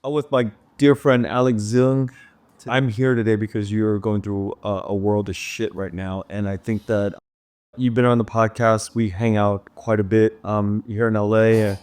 with my dear friend Alex Zung. I'm here today because you're going through a world of shit right now, and I think that you've been on the podcast. We hang out quite a bit. Here in LA.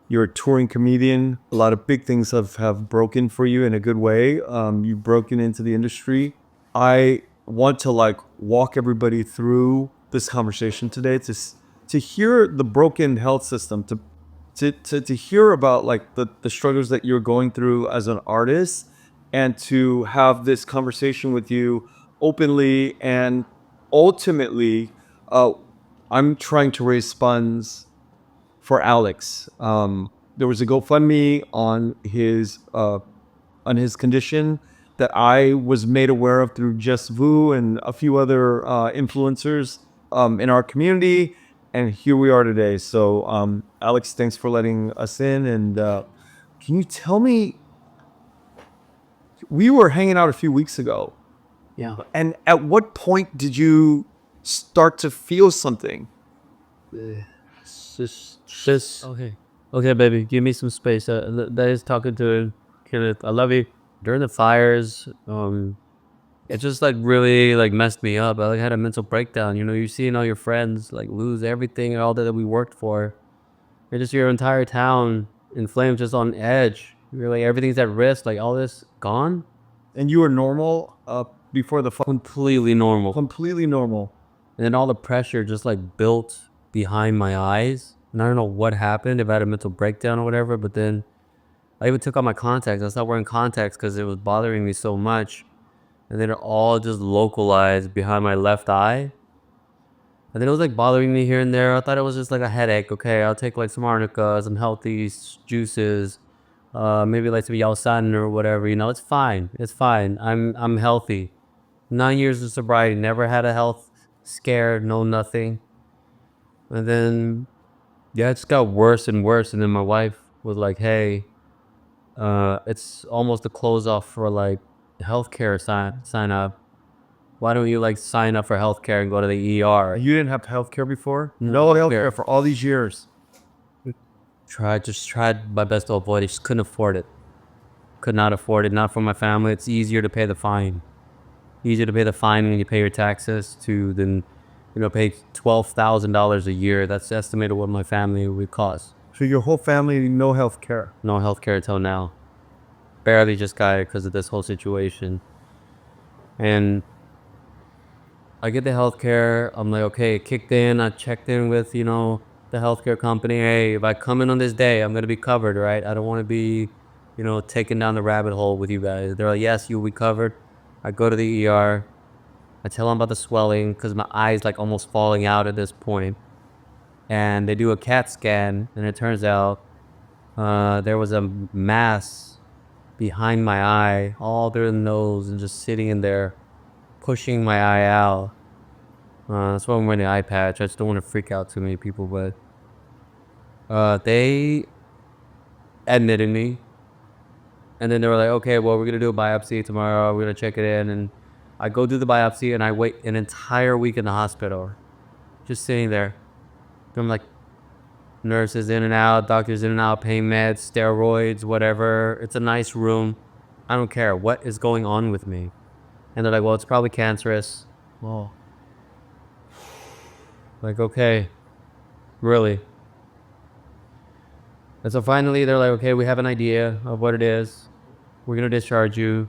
You're a touring comedian. A lot of big things have broken for you in a good way. You've broken into the industry. I want to like walk everybody through this conversation today to hear the broken health system, to hear about like the struggles that you're going through as an artist, and to have this conversation with you openly. And ultimately, I'm trying to raise funds for Alex. There was a GoFundMe on his condition that I was made aware of through Just Vu and a few other influencers in our community, and here we are today. So, Alex, thanks for letting us in. And can you tell me? We were hanging out a few weeks ago. Yeah. And at what point did you start to feel something? Just okay, baby. Give me some space. That is talking to Kenneth. I love you. During the fires, it just like really like messed me up. I like had a mental breakdown. You know, you're seeing all your friends like lose everything and all that we worked for. You're just your entire town in flames, just on edge. You're like everything's at risk. Like all this gone. And you were normal before the Completely normal. completely normal. And then all the pressure just like built behind my eyes. And I don't know what happened, if I had a mental breakdown or whatever, but then I even took out my contacts. I stopped wearing contacts because it was bothering me so much. And then it all just localized behind my left eye. And then it was like bothering me here and there. I thought it was just like a headache. Okay, I'll take like some arnica, some healthy juices, maybe like some Yalsan or whatever. You know, it's fine. It's fine. I'm healthy. 9 years of sobriety, never had a health scare, no nothing. And then yeah, it just got worse and worse. And then my wife was like, "Hey, it's almost a close off for like healthcare sign up. Why don't you like sign up for healthcare and go to the ER?" You didn't have healthcare before? No Healthcare for all these years. Tried my best to avoid it. Just couldn't afford it. Could not afford it. Not for my family. It's easier to pay the fine. Easier to pay the fine when you pay your taxes to than, pay $12,000 a year. That's estimated what my family would cost. So your whole family, no healthcare. No healthcare until now. Barely just got it because of this whole situation. And I get the healthcare. I'm like, okay, it kicked in. I checked in with, the healthcare company. Hey, if I come in on this day, I'm going to be covered, right? I don't want to be, taken down the rabbit hole with you guys. They're like, yes, you'll be covered. I go to the ER. I tell them about the swelling because my eye's like almost falling out at this point. And they do a CAT scan, and it turns out there was a mass behind my eye, all through the nose, and just sitting in there, pushing my eye out. That's why I'm wearing the eye patch. I just don't want to freak out too many people, but they admitted me. And then they were like, okay, well, we're going to do a biopsy tomorrow. We're going to check it in. And I go do the biopsy, and I wait an entire week in the hospital, just sitting there. I'm like, nurses in and out, doctors in and out, pain meds, steroids, whatever. It's a nice room. I don't care. What is going on with me? And they're like, well, it's probably cancerous. Wow. Like, okay, really? And so finally, they're like, okay, we have an idea of what it is. We're going to discharge you.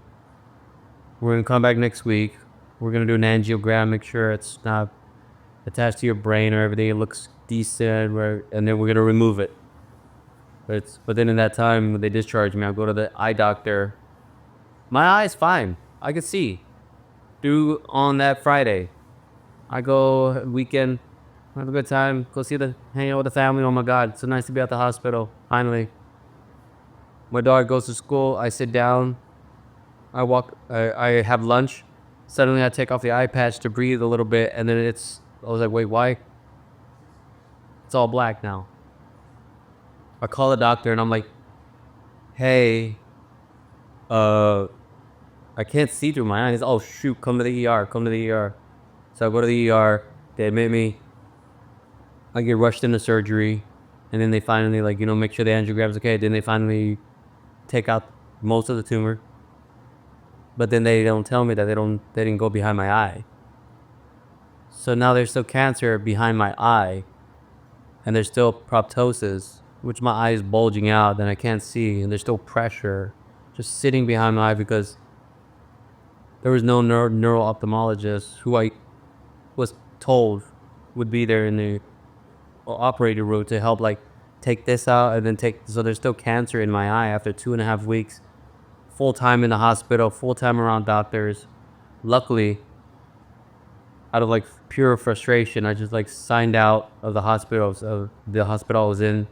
We're going to come back next week. We're going to do an angiogram, make sure it's not attached to your brain or everything. It looks decent, and then we're going to remove it. But then in that time, when they discharge me, I'll go to the eye doctor. My eye's fine. I can see. Due on that Friday. I go weekend, have a good time, hang out with the family. Oh my God, it's so nice to be at the hospital, finally. My daughter goes to school, I sit down, I have lunch. Suddenly I take off the eye patch to breathe a little bit, and then I was like, wait, why? It's all black now. I call the doctor and I'm like, hey, I can't see through my eyes. Oh shoot, come to the ER. So I go to the ER, they admit me, I get rushed into surgery, and then they finally make sure the angiogram's okay. Then they finally take out most of the tumor. But then they don't tell me that they didn't go behind my eye. So now there's still cancer behind my eye, and there's still proptosis, which my eye is bulging out, then I can't see, and there's still pressure just sitting behind my eye because there was no neural ophthalmologist who I was told would be there in the operating room to help like take this out and then so there's still cancer in my eye after 2.5 weeks, full time in the hospital, full time around doctors. Luckily, out of like pure frustration, I just like signed out of the hospital. So the hospital I was in,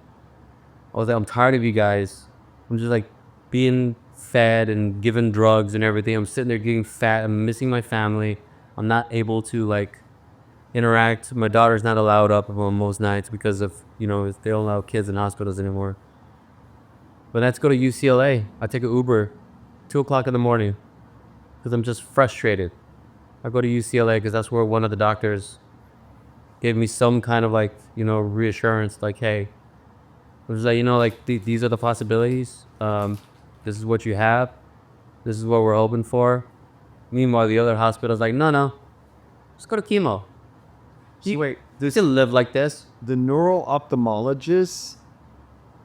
I was like, I'm tired of you guys. I'm just like being fed and given drugs and everything. I'm sitting there getting fat. I'm missing my family. I'm not able to like interact. My daughter's not allowed up on most nights because of, they don't allow kids in hospitals anymore. But let's go to UCLA. I take an Uber, 2 o'clock in the morning, because I'm just frustrated. I go to UCLA because that's where one of the doctors gave me some kind of like, reassurance. Like, hey, it was like, like these are the possibilities. This is what you have. This is what we're hoping for. Meanwhile, the other hospital's like, no, just go to chemo. So wait, You still live like this. the neural ophthalmologist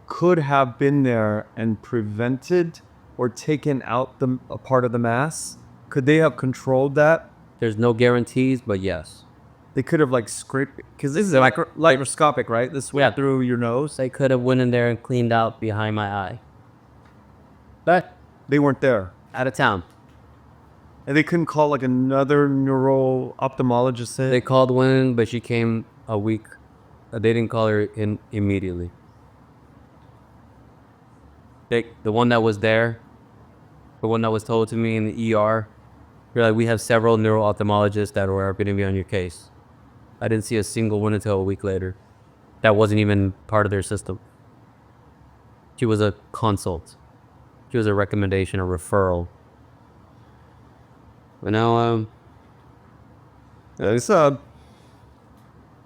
could have been there and prevented or taken out a part of the mass? Could they have controlled that? There's no guarantees, but yes. They could have like scraped, because this is microscopic, right? This went through your nose. They could have went in there and cleaned out behind my eye. But They weren't there. out of town. And they couldn't call like another neural ophthalmologist in? They called one in, but she came a week. They didn't call her in immediately. The one that was there, the one that was told to me in the ER, they're like, we have several neural ophthalmologists that are going to be on your case. I didn't see a single one until a week later. That wasn't even part of their system. She was a consult. She was a recommendation, a referral. But now,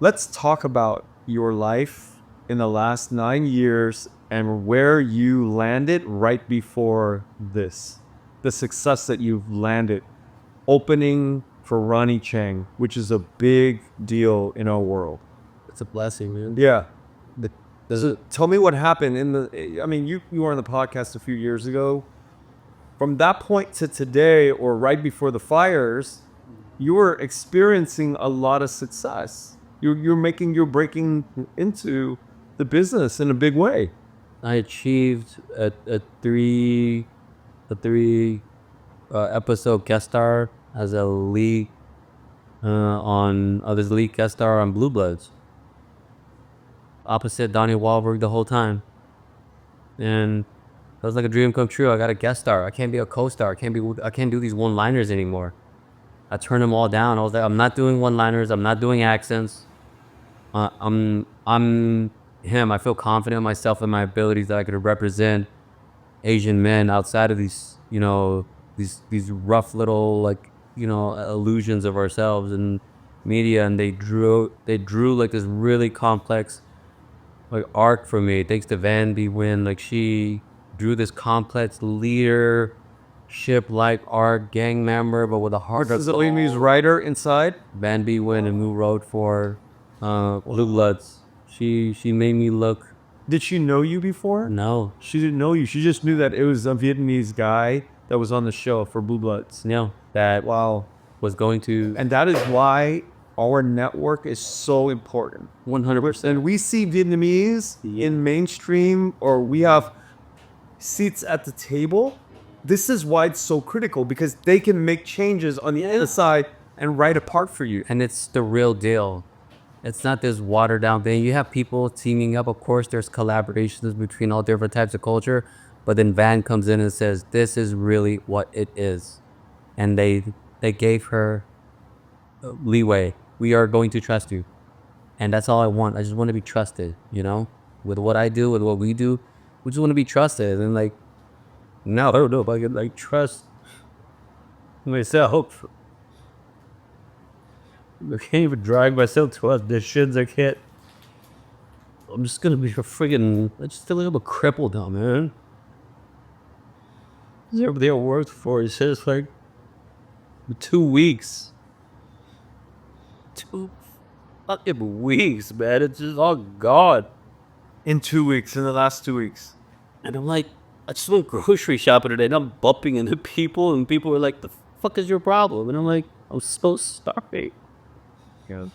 let's talk about your life in the last 9 years and where you landed right before this. The success that you've landed. Opening for Ronny Chieng, which is a big deal in our world. it's a blessing, man. Yeah. Tell me what happened you were on the podcast a few years ago. From that point to today, or right before the fires, you were experiencing a lot of success. You're breaking into the business in a big way. I achieved a three episode guest star as a lead this lead guest star on Bluebloods. Opposite Donnie Wahlberg the whole time, and that was like a dream come true. I got a guest star. I can't be a co-star. I can't do these one-liners anymore. I turned them all down. I was like, I'm not doing one-liners. I'm not doing accents. I'm him. I feel confident in myself and my abilities that I could represent Asian men outside of these, these rough little illusions of ourselves in media. And they drew like this really complex like arc for me. Thanks to Van B. Wynn, like she drew this complex leadership like arc, gang member, but with a heart. This is a Vietnamese writer inside. Van B. Wynn, and who wrote for Bluebloods. She made me look. Did she know you before? No. She didn't know you. She just knew that it was a Vietnamese guy that was on the show for Bluebloods. No. That was going to. And that is why our network is so important. 100%. And we see Vietnamese in mainstream, or we have seats at the table. This is why it's so critical, because they can make changes on the inside and write a part for you. And it's the real deal. It's not this watered down thing. You have people teaming up. Of course, there's collaborations between all different types of culture. But then Van comes in and says, this is really what it is. And they gave her leeway. We are going to trust you. And that's all I want. I just want to be trusted, with what I do, with what we do. We just want to be trusted. And now I don't know if I can trust myself. I can't even drag myself to this shit. I can't. I'm just gonna be just a little bit crippled now, man. Everybody I worked for, it's just like 2 weeks. 2 fucking weeks, man. It's just all gone. In 2 weeks, in the last 2 weeks. And I'm like, I just went grocery shopping today and I'm bumping into people and people are like, the fuck is your problem? And I'm like, I'm so sorry. Yeah.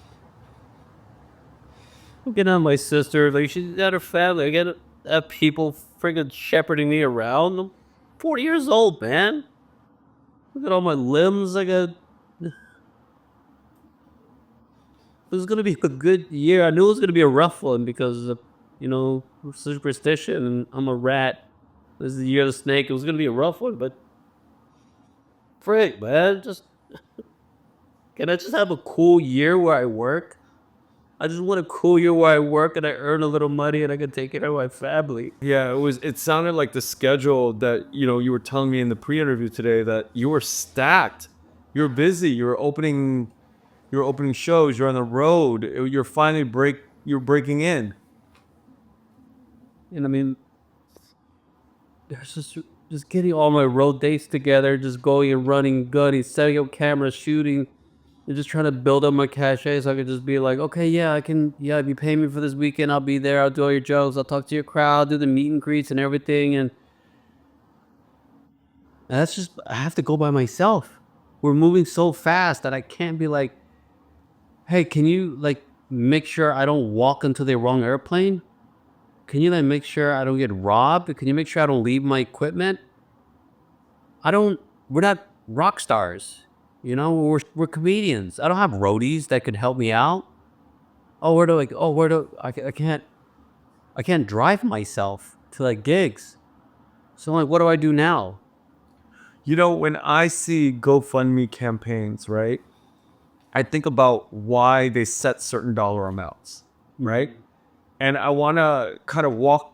I'm getting on my sister. Like, she's got her family. I got people friggin' shepherding me around. I'm 40 years old, man. Look at all my limbs. It was gonna be a good year. I knew it was gonna be a rough one because of, superstition and I'm a rat. This is the year of the snake. It was gonna be a rough one, but frick, man, can I just have a cool year where I work? I just want a cool year where I work and I earn a little money and I can take care of my family. Yeah, it sounded like the schedule that, you were telling me in the pre-interview today, that you were stacked. You were busy. You were opening shows, you're on the road. You're breaking in. And I mean, there's just getting all my road dates together, just going and running, gunning, setting up cameras, shooting, and just trying to build up my cachet so I could just be like, okay, yeah, if you pay me for this weekend, I'll be there, I'll do all your jokes, I'll talk to your crowd, do the meet and greets and everything. And that's just, I have to go by myself. We're moving so fast that I can't be like, hey, can you like make sure I don't walk into the wrong airplane? Can you like make sure I don't get robbed? Can you make sure I don't leave my equipment? We're not rock stars. We're comedians. I don't have roadies that could help me out. I can't drive myself to like gigs. So I'm like, what do I do now? When I see GoFundMe campaigns, right, I think about why they set certain dollar amounts, right? And I want to kind of walk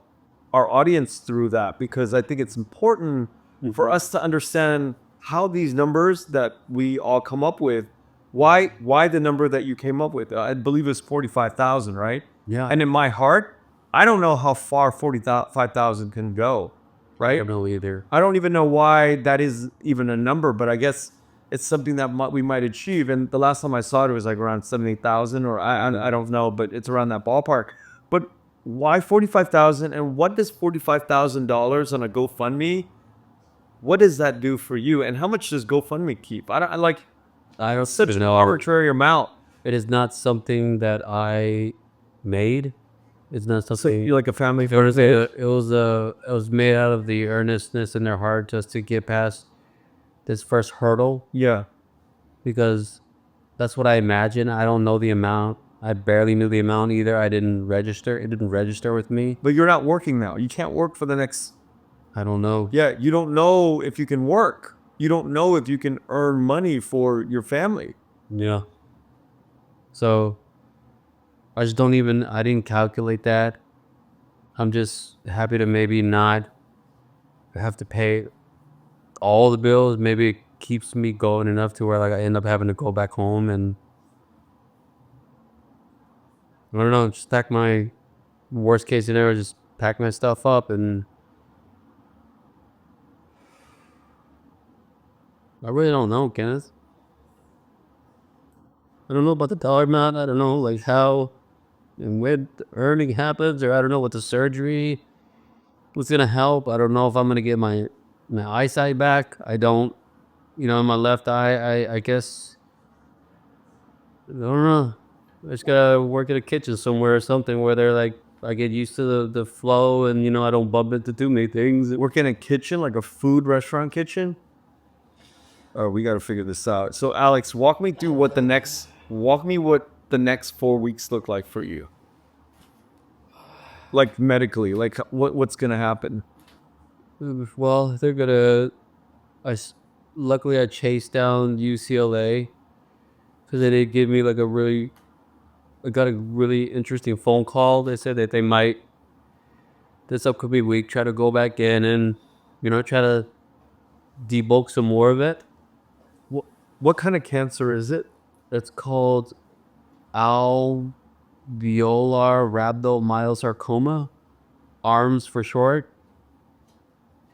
our audience through that, because I think it's important for us to understand how these numbers that we all come up with, why the number that you came up with, I believe it's 45,000, right? Yeah. And in my heart, I don't know how far 45,000 can go, I right? don't know either. I don't even know why that is even a number, but I guess it's something that we might achieve. And the last time I saw it was like around 70,000, or I don't know, but it's around that ballpark. But why 45,000? And what does $45,000 on a GoFundMe? What does that do for you? And how much does GoFundMe keep? I don't Such even an know. arbitrary amount. It is not something that I made. It's not So something. you're like a family. It was made out of the earnestness in their heart just to get past this first hurdle, Yeah. because that's what I imagine. I don't know the amount. I barely knew the amount either. I didn't register. It didn't register with me. But you're not working now. You can't work for the next. I don't know. Yeah. You don't know if you can work. You don't know if you can earn money for your family. Yeah. So I didn't calculate that. I'm just happy to maybe not have to pay all the bills. Maybe it keeps me going enough to where like I end up having to go back home and I don't know, just pack my worst case scenario, just pack my stuff up. And I really don't know, Kenneth. I don't know about the dollar amount. I don't know like how and when the earning happens, or I don't know what the surgery was gonna help. I don't know if I'm gonna get my eyesight back. I don't, in my left eye. I guess I don't know. I just gotta work at a kitchen somewhere or something where they're like I get used to the flow and I don't bump into too many things. Work in a kitchen, like a food restaurant kitchen. Oh, we got to figure this out. So, Alex, walk me what the next 4 weeks look like for you. Like medically, like what's gonna happen? Well, they're gonna. Luckily I chased down UCLA because they did give me like I got a really interesting phone call. They said that they might this upcoming week try to go back in and try to debulk some more of it. What kind of cancer is it? It's called alveolar rhabdomyosarcoma, ARMS for short.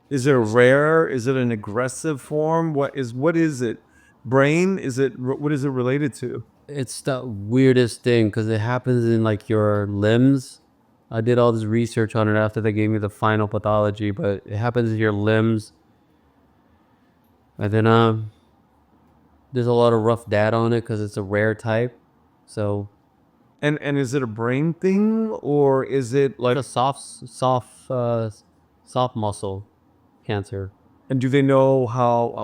Is it rare? Is it an aggressive form? What is it? Brain? What is it related to? It's the weirdest thing because it happens in like your limbs. I did all this research on it after they gave me the final pathology, but it happens in your limbs. And then there's a lot of rough data on it because it's a rare type. So And is it a brain thing or is it like a soft muscle cancer. and do they know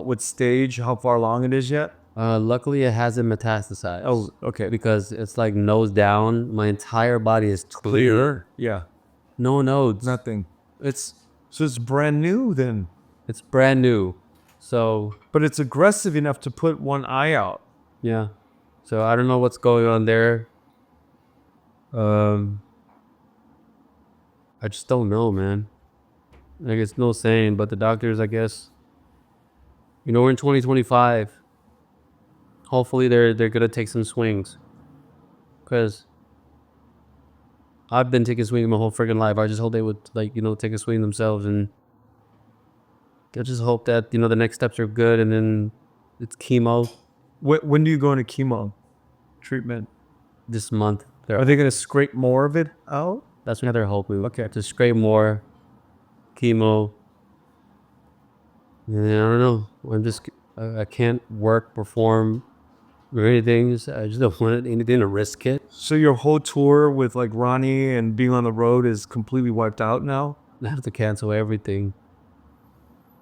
what stage, how far along it is yet? Luckily, it hasn't metastasized. Oh, okay. Because it's like nose down. My entire body is clear. Yeah. No nodes. Nothing. So it's brand new then. It's brand new. So But it's aggressive enough to put one eye out. yeah. So I don't know what's going on there. I just don't know, man. Like it's no saying, but the doctors, I guess, we're in 2025. Hopefully they're gonna take some swings. Cause I've been taking swings my whole freaking life. I just hope they would take a swing themselves, and I just hope that the next steps are good, and then it's chemo When do you go into chemo treatment? this month. Are they going to scrape more of it out? That's what they're hoping. Okay. To scrape more chemo. And I don't know. I can't work, perform, or anything. I just don't want anything to risk it. So your whole tour with like Ronnie and being on the road is completely wiped out now? I have to cancel everything.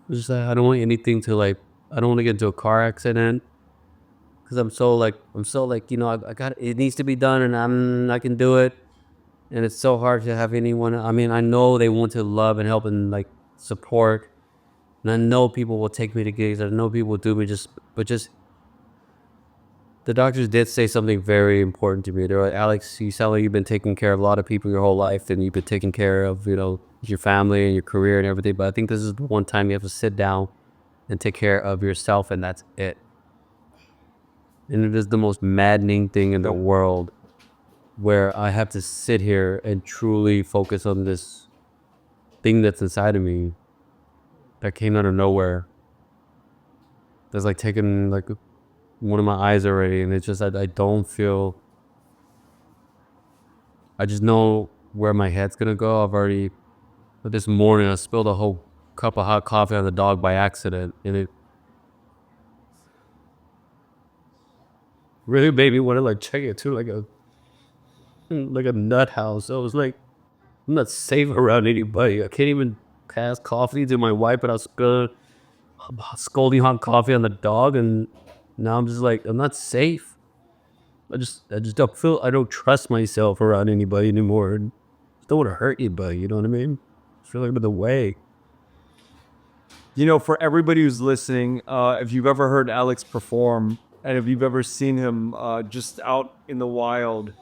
It's just I don't want anything to I don't want to get into a car accident. Cause I'm so I got it needs to be done, and I can do it. And it's so hard to have anyone. I mean, I know they want to love and help and support, and I know people will take me to gigs. I know people will do me but the doctors did say something very important to me. They're like, Alex, you sound like you've been taking care of a lot of people your whole life, and you've been taking care of your family and your career and everything. But I think this is the one time you have to sit down and take care of yourself, and that's it. And it is the most maddening thing in the world, where I have to sit here and truly focus on this thing that's inside of me that came out of nowhere. That's taken one of my eyes already, and it's just I don't feel. I just know where my head's gonna go. This morning I spilled a whole cup of hot coffee on the dog by accident, and it really made me want to check it too, like a nut house. So it was I'm not safe around anybody. I can't even pass coffee to my wife, but I was scalding hot coffee on the dog, and now I'm just I'm not safe. I just don't feel. I don't trust myself around anybody anymore. And I don't want to hurt anybody. You know what I mean? I feel like I'm in the way. For everybody who's listening, if you've ever heard Alex perform and if you've ever seen him just out in the wild,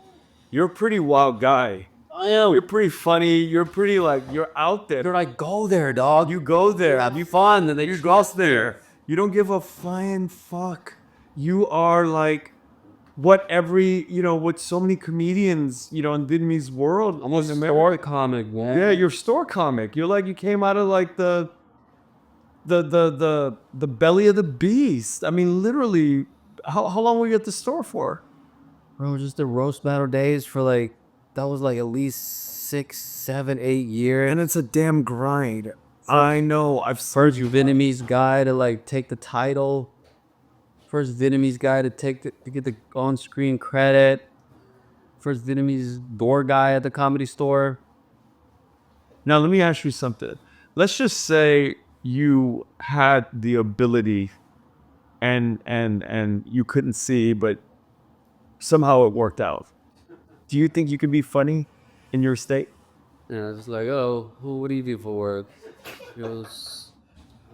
you're a pretty wild guy. I am. You're pretty funny. You're pretty you're out there. I go there, dog. You go there. Have fun, and then you go there. You don't give a flying fuck. You are what so many comedians, in Vietnamese world. Almost a store comic, man. Yeah, you're store comic. You're you came out of the belly of the beast. I mean, literally, how long were you at the store for? Bro, just the roast battle days for that was at least 6, 7, 8 years. And it's a damn grind. I know. First Vietnamese guy to take the title. First Vietnamese guy to get the on-screen credit. First Vietnamese door guy at the Comedy Store. Now let me ask you something. Let's just say you had the ability and you couldn't see, but somehow it worked out. Do you think you could be funny in your state? Yeah, it's oh, what do you do for work?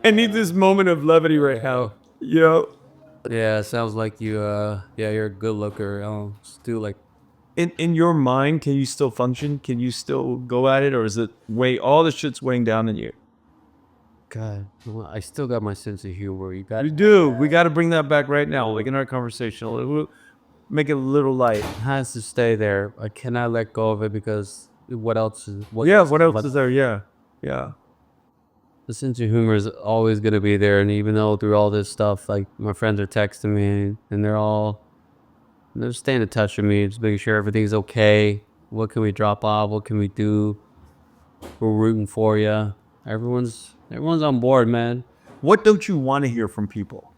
I need this moment of levity right now. Yeah, sounds like you're a good looker. I'll still in your mind, can you still function? Can you still go at it, or is it all the shit's weighing down on you? God, I still got my sense of humor. You do. We got to bring that back right now, in our conversation. We'll make it a little light. It has to stay there. I cannot let go of it because what else is is there? Yeah. the sense of humor is always gonna be there, and even though through all this stuff, like my friends are texting me, and they're staying in touch with me, just making sure everything's okay. What can we drop off? What can we do? We're rooting for you. Everyone's on board, man. What don't you want to hear from people?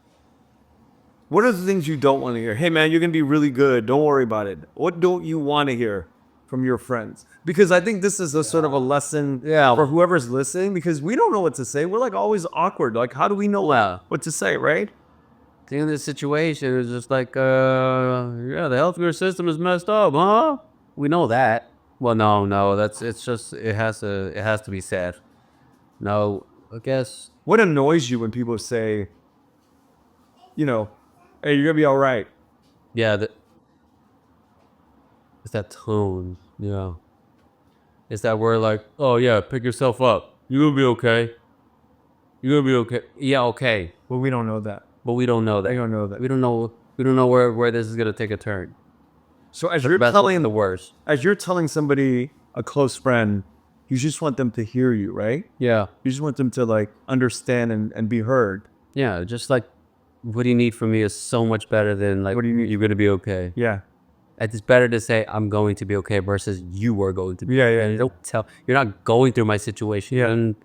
What are the things you don't want to hear? Hey, man, you're going to be really good. Don't worry about it. What don't you want to hear from your friends? Because I think this is a sort of a lesson for whoever's listening, because we don't know what to say. We're like always awkward. Like, how do we know what to say, right? The end of the situation is just like, yeah, the healthcare system is messed up, huh? We know that. Well, no, it's just, it has to be said. No, I guess. What annoys you when people say, you know, hey, you're going to be all right? Yeah, it's that tone. Yeah. It's that word like, oh yeah, pick yourself up. You're gonna be okay. You're gonna be okay. Yeah, okay. Well, we don't know that. But we don't know that. We don't know that. We don't know where this is gonna take a turn. So as you're telling the worst. As you're telling somebody, a close friend, you just want them to hear you, right? Yeah. You just want them to like understand and be heard. Yeah, just like, what do you need from me is so much better than like, What do you need? You're gonna be okay. Yeah. It's better to say I'm going to be okay versus you are going to be. Yeah, okay. yeah. Don't tell. You're not going through my situation. Yeah. And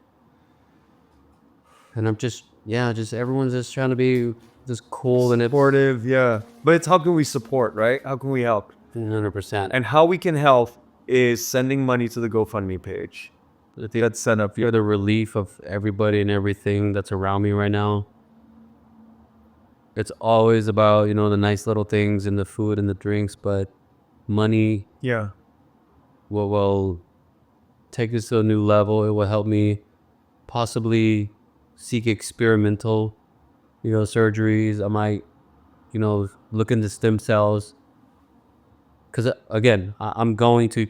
I'm just everyone's just trying to be just cool and Supportive, yeah. But it's how can we support, right? How can we help? 100%. And how we can help is sending money to the GoFundMe page. That's set up. You're the relief of everybody and everything that's around me right now. It's always about, the nice little things and the food and the drinks, but money Yeah. will take this to a new level. It will help me possibly seek experimental, surgeries. I might, look into stem cells. Because again, I'm going to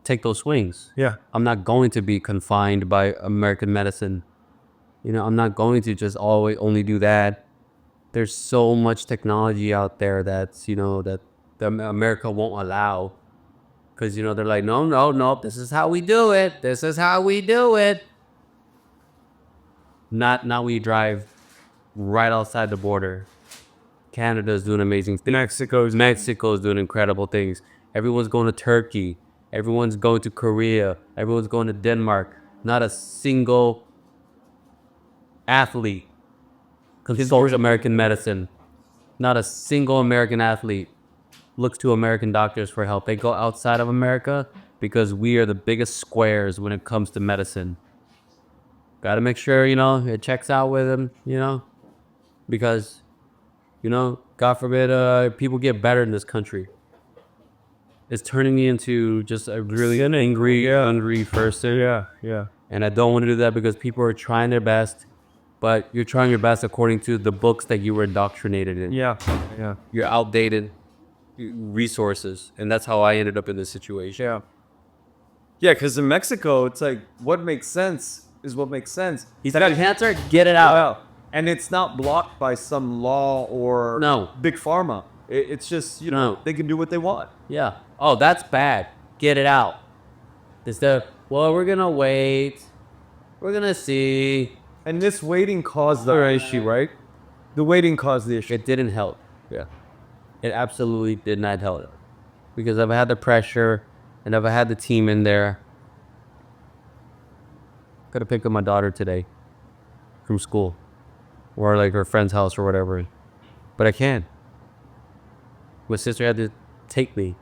take those swings. Yeah. I'm not going to be confined by American medicine. I'm not going to just always only do that. There's so much technology out there that's, that America won't allow. Because, they're like, no, this is how we do it. This is how we do it. Not we drive right outside the border. Canada's doing amazing things. Mexico's doing incredible things. Everyone's going to Turkey. Everyone's going to Korea. Everyone's going to Denmark. Not a single athlete consults American medicine. Not a single American athlete looks to American doctors for help. They go outside of America because we are the biggest squares when it comes to medicine. Got to make sure, it checks out with them, because, God forbid, people get better in this country. It's turning me into just a really angry, hungry person. Yeah. And I don't want to do that because people are trying their best, but you're trying your best according to the books that you were indoctrinated in. Yeah. Your outdated resources. And that's how I ended up in this situation. Yeah. Yeah, because in Mexico, it's like, what makes sense is what makes sense. He's got cancer, get it out. Well, and it's not blocked by some law or big pharma. It's just, they can do what they want. Yeah. Oh, that's bad. Get it out. Instead, well, we're going to wait. We're going to see. And this waiting caused the issue, right? The waiting caused the issue. It didn't help. Yeah. It absolutely did not help. Because I've had the pressure and I've had the team in there. Gotta pick up my daughter today from school or like her friend's house or whatever. But I can't. My sister had to take me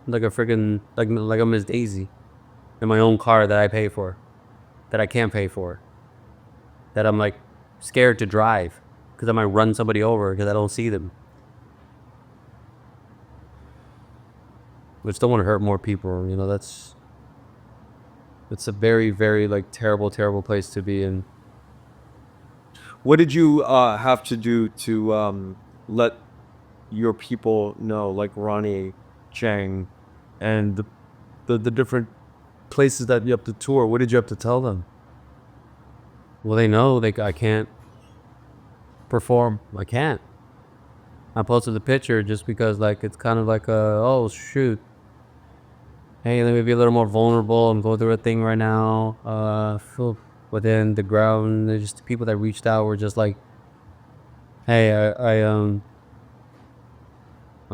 like a freaking, like a Miss Daisy in my own car that I pay for, that I can't pay for, that I'm like scared to drive because I might run somebody over because I don't see them. Which don't want to hurt more people, it's a very, very like terrible place to be in. What did you have to do to let your people know, like Ronny Chieng and the different places that you have to tour? What did you have to tell them? Well, they know I can't perform. I can't. I posted the picture just because like it's kind of like oh shoot. Hey, let me be a little more vulnerable. I'm going through a thing right now. But then the ground, there's just the people that reached out were just like, hey, I'm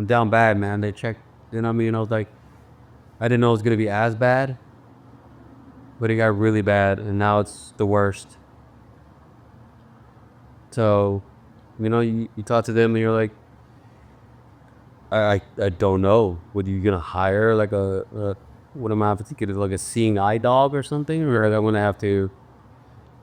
down bad, man. They checked, you know what I mean? I was like, I didn't know it was gonna be as bad, but it got really bad, and now it's the worst. So, you know, you talk to them and you're like, I don't know. What are you gonna hire like what am I have to get like a seeing eye dog or something, or I'm gonna have to?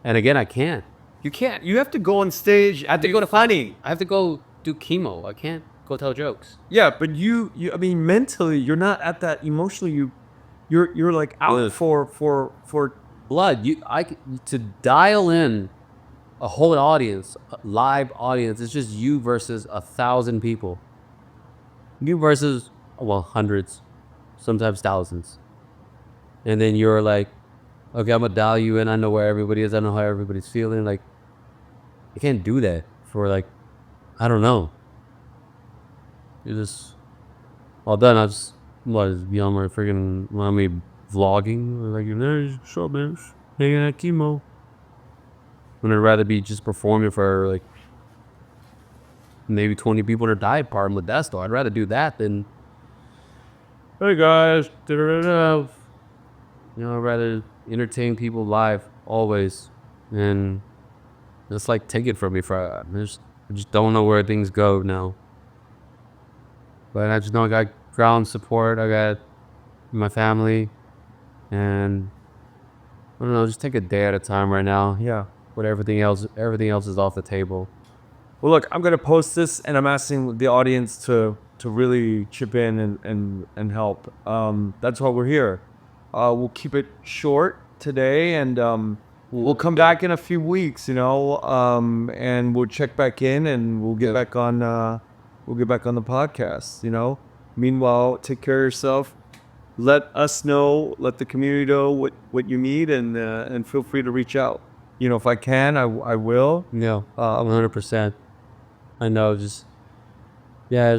And again, I can't. You can't. You have to go on stage. I have to go to funny. I have to go do chemo. I can't go tell jokes. Yeah, but you. I mean, mentally, you're not at that. Emotionally, you're like out for. Blood. To dial in a whole audience, a live audience. It's just you versus 1,000 people. You versus hundreds, sometimes thousands. And then you're like, okay, I'm gonna dial you in. I know where everybody is. I know how everybody's feeling. Like, you can't do that for like, I don't know. You're just all done. I just be on my freaking vlogging. Like, hey, shut up, man. Hanging at chemo. When I'd rather be just performing for like maybe 20 people to die part of Modesto. I'd rather do that than, hey guys, I'd rather entertain people live always, and just like take it from me for I just don't know where things go now. But I just know I got ground support. I got my family, and I don't know. Just take a day at a time right now. Yeah. But everything else is off the table. Well, look, I'm gonna post this, and I'm asking the audience to really chip in and help. That's why we're here. We'll keep it short today, and we'll come back in a few weeks, and we'll check back in, and we'll get back on. We'll get back on the podcast. Meanwhile, take care of yourself. Let us know. Let the community know what you need, and feel free to reach out. If I can, I will. Yeah, 100%. I know, just the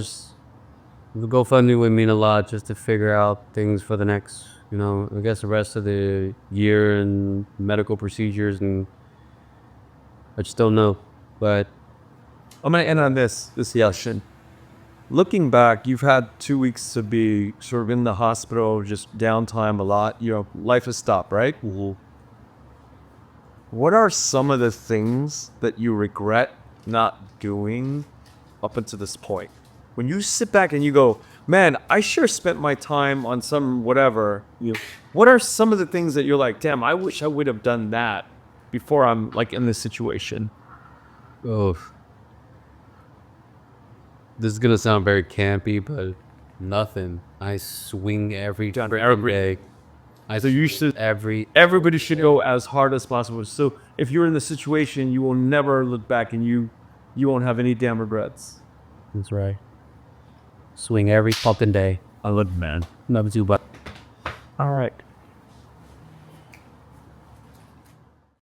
GoFundMe would mean a lot just to figure out things for the next, I guess the rest of the year and medical procedures, and I just don't know. But I'm gonna end on this session. Looking back, you've had 2 weeks to be sort of in the hospital, just downtime a lot. Life has stopped, right? mm-hmm. What are some of the things that you regret not doing up until this point? When you sit back and you go, man, I sure spent my time on some whatever. What are some of the things that you're like, damn, I wish I would have done that before I'm like in this situation? Oh, this is gonna sound very campy, but nothing. I swing every day. So you should. Everybody should go as hard as possible. So if you're in the situation, you will never look back, and you won't have any damn regrets. That's right. Swing every fucking day. I love it, man. Love you, but All right.